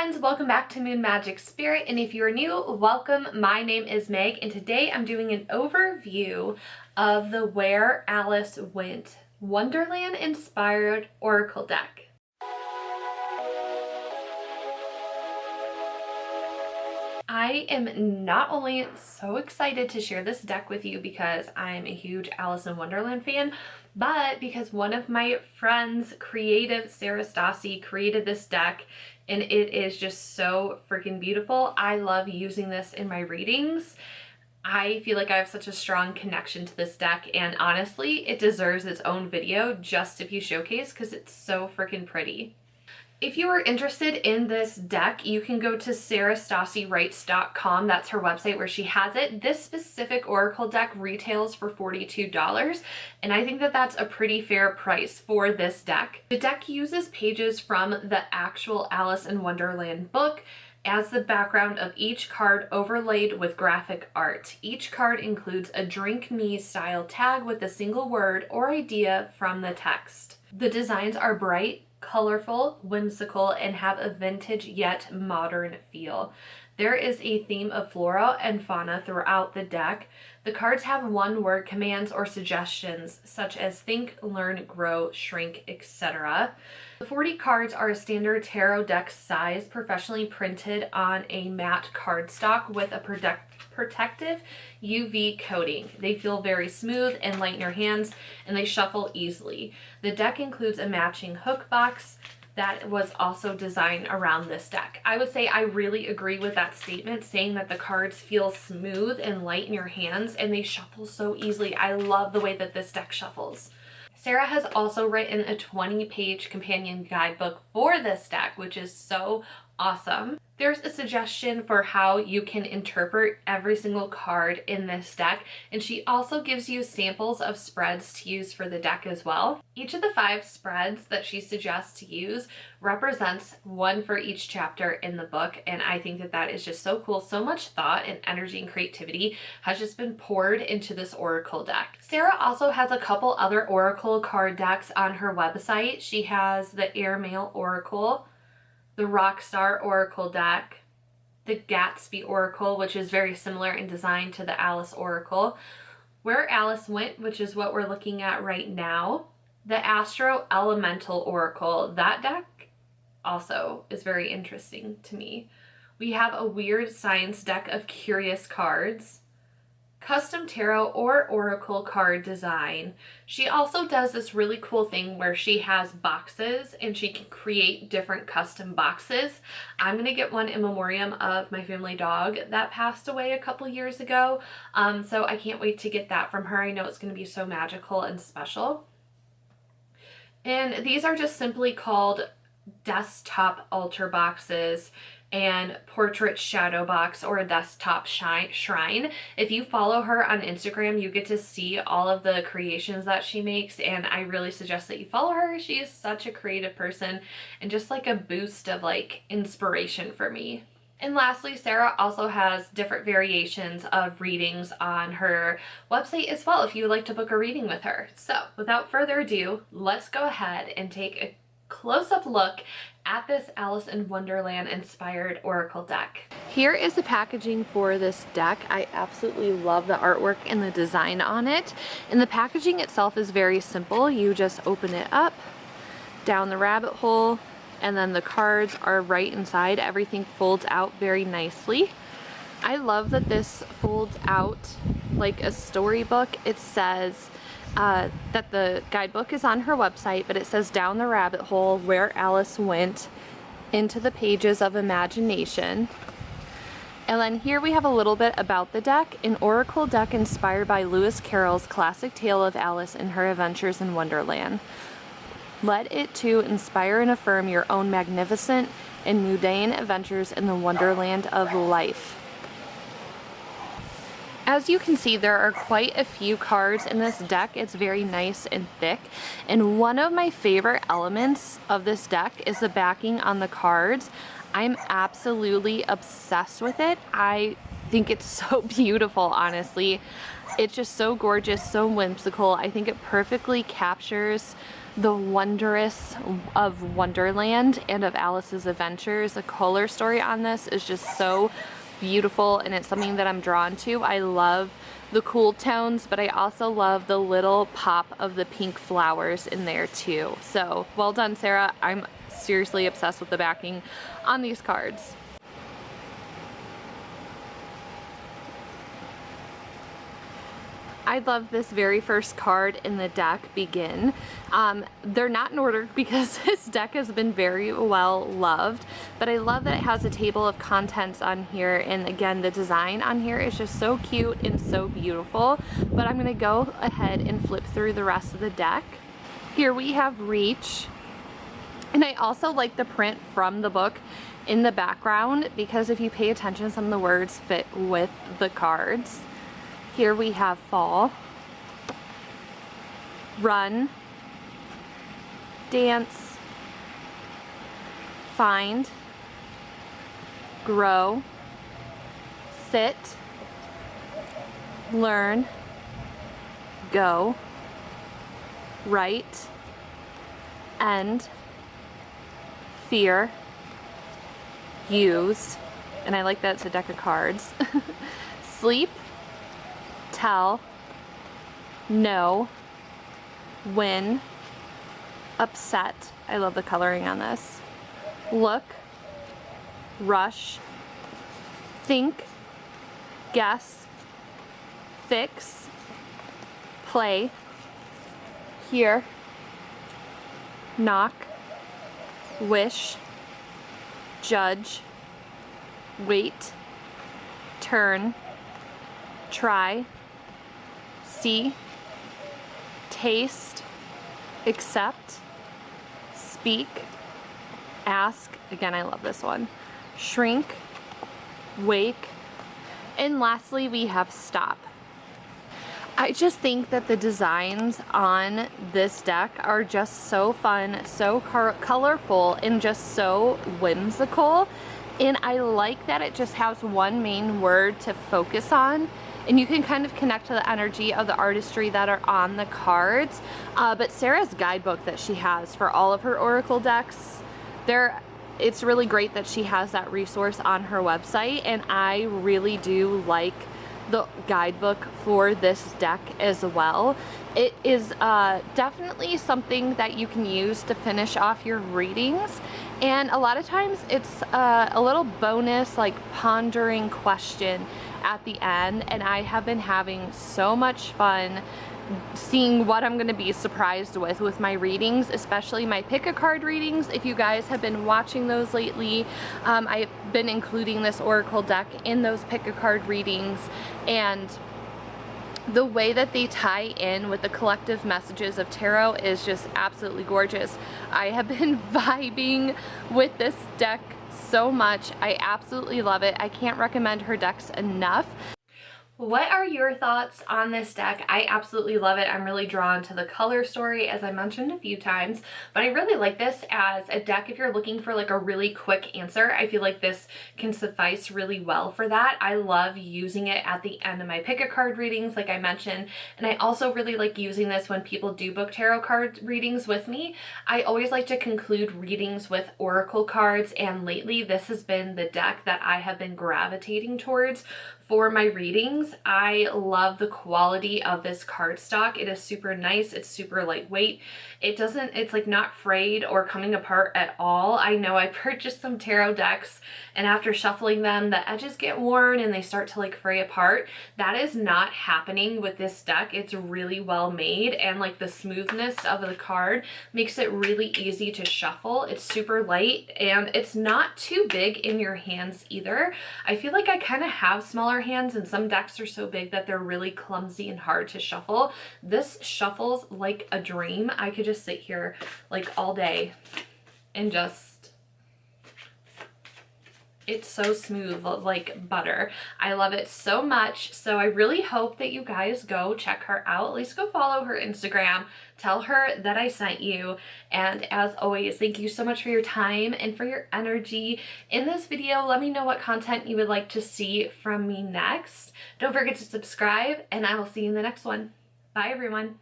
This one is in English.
friends, welcome back to MoonMagickSpirit, and if you're new, welcome. My name is Meg, and today I'm doing an overview of the Where Alice Went Wonderland inspired Oracle deck. I am not only so excited to share this deck with you because I'm a huge Alice in Wonderland fan, but because one of my friends, creative Sarah Stassi, created this deck and it is just so freaking beautiful. I love using this in my readings. I feel like I have such a strong connection to this deck, and honestly, it deserves its own video just to be showcased because it's so freaking pretty. If you are interested in this deck, you can go to sarahstassiwrites.com. That's her website where she has it. This specific Oracle deck retails for $42, and I think that that's a pretty fair price for this deck. The deck uses pages from the actual Alice in Wonderland book as the background of each card, overlaid with graphic art. Each card includes a drink me style tag with a single word or idea from the text. The designs are bright, colorful, whimsical, and have a vintage yet modern feel. There is a theme of flora and fauna throughout the deck. The cards have one-word commands or suggestions such as think, learn, grow, shrink, etc. The 40 cards are a standard tarot deck size, professionally printed on a matte cardstock with a protective UV coating. They feel very smooth and light in your hands, and they shuffle easily. The deck includes a matching hook box that was also designed around this deck. I would say I really agree with that statement, saying that the cards feel smooth and light in your hands and they shuffle so easily. I love the way that this deck shuffles. Sarah has also written a 20-page companion guidebook for this deck, which is so awesome. There's a suggestion for how you can interpret every single card in this deck, and she also gives you samples of spreads to use for the deck as well. Each of the 5 spreads that she suggests to use represents one for each chapter in the book, and I think that that is just so cool. So much thought and energy and creativity has just been poured into this Oracle deck. Sarah also has a couple other Oracle card decks on her website. She has the Airmail Oracle, the Rockstar Oracle deck, the Gatsby Oracle, which is very similar in design to the Alice Oracle, Where Alice Went, which is what we're looking at right now, the Astro Elemental Oracle. That deck also is very interesting to me. We have a Weird Science deck of curious cards, custom tarot or oracle card design. She also does this really cool thing where she has boxes and she can create different custom boxes. I'm gonna get one in memoriam of my family dog that passed away a couple years ago, so I can't wait to get that from her. I know it's gonna be so magical and special. And these are just simply called desktop altar boxes and portrait shadow box, or a desktop shrine. If you follow her on Instagram, you get to see all of the creations that she makes, and I really suggest that you follow her. She is such a creative person and just like a boost of like inspiration for me. And lastly, Sarah also has different variations of readings on her website as well if you would like to book a reading with her. So without further ado, let's go ahead and take a close-up look at this Alice in Wonderland inspired Oracle deck. Here is the packaging for this deck. I absolutely love the artwork and the design on it. And the packaging itself is very simple. You just open it up, down the rabbit hole, and then the cards are right inside. Everything folds out very nicely. I love that this folds out like a storybook. It says that the guidebook is on her website, but it says down the rabbit hole, where Alice went into the pages of imagination. And then here we have a little bit about the deck. An Oracle deck inspired by Lewis Carroll's classic tale of Alice and her adventures in Wonderland. Let it too inspire and affirm your own magnificent and mundane adventures in the Wonderland of life. As you can see, there are quite a few cards in this deck. It's very nice and thick. And one of my favorite elements of this deck is the backing on the cards. I'm absolutely obsessed with it. I think it's so beautiful, honestly. It's just so gorgeous, so whimsical. I think it perfectly captures the wondrous of Wonderland and of Alice's adventures. The color story on this is just so beautiful, and it's something that I'm drawn to. I love the cool tones, but I also love the little pop of the pink flowers in there too. So well done, Sarah. I'm seriously obsessed with the backing on these cards. I love this very first card in the deck, Begin. They're not in order because this deck has been very well loved, but I love that it has a table of contents on here, and again, the design on here is just so cute and so beautiful. But I'm gonna go ahead and flip through the rest of the deck. Here we have Reach, and I also like the print from the book in the background because if you pay attention, some of the words fit with the cards. Here we have Fall, Run, Dance, Find, Grow, Sit, Learn, Go, Write, End, Fear, Use, and I like that it's a deck of cards, Sleep, Tell, Know, Win, Upset, I love the coloring on this, Look, Rush, Think, Guess, Fix, Play, Hear, Knock, Wish, Judge, Wait, Turn, Try, See, Taste, Accept, Speak, Ask, again I love this one, Shrink, Wake, and lastly we have Stop. I just think that the designs on this deck are just so fun, so colorful, and just so whimsical. And I like that it just has one main word to focus on, and you can kind of connect to the energy of the artistry that are on the cards. But Sarah's guidebook that she has for all of her Oracle decks, it's really great that she has that resource on her website, and I really do like the guidebook for this deck as well. It is definitely something that you can use to finish off your readings, and a lot of times it's a little bonus like pondering question at the end, and I have been having so much fun seeing what I'm going to be surprised with my readings, especially my pick a card readings. If you guys have been watching those lately, I've been including this Oracle deck in those pick a card readings, and the way that they tie in with the collective messages of tarot is just absolutely gorgeous. I have been vibing with this deck so much. I absolutely love it. I can't recommend her decks enough. What are your thoughts on this deck? I absolutely love it. I'm really drawn to the color story, as I mentioned a few times, but I really like this as a deck if you're looking for like a really quick answer. I feel like this can suffice really well for that. I love using it at the end of my pick a card readings, like I mentioned, and I also really like using this when people do book tarot card readings with me. I always like to conclude readings with oracle cards, and lately this has been the deck that I have been gravitating towards for my readings. I love the quality of this cardstock. It is super nice. It's super lightweight. It's like not frayed or coming apart at all. I know I purchased some tarot decks, and after shuffling them, the edges get worn and they start to like fray apart. That is not happening with this deck. It's really well made, and like the smoothness of the card makes it really easy to shuffle. It's super light, and it's not too big in your hands either. I feel like I kind of have smaller hands, and some decks are so big that they're really clumsy and hard to shuffle. This shuffles like a dream. I could just sit here like all day and just It's so smooth, like butter. I love it so much. So I really hope that you guys go check her out. At least go follow her Instagram. Tell her that I sent you. And as always, thank you so much for your time and for your energy in this video. Let me know what content you would like to see from me next. Don't forget to subscribe, and I will see you in the next one. Bye, everyone.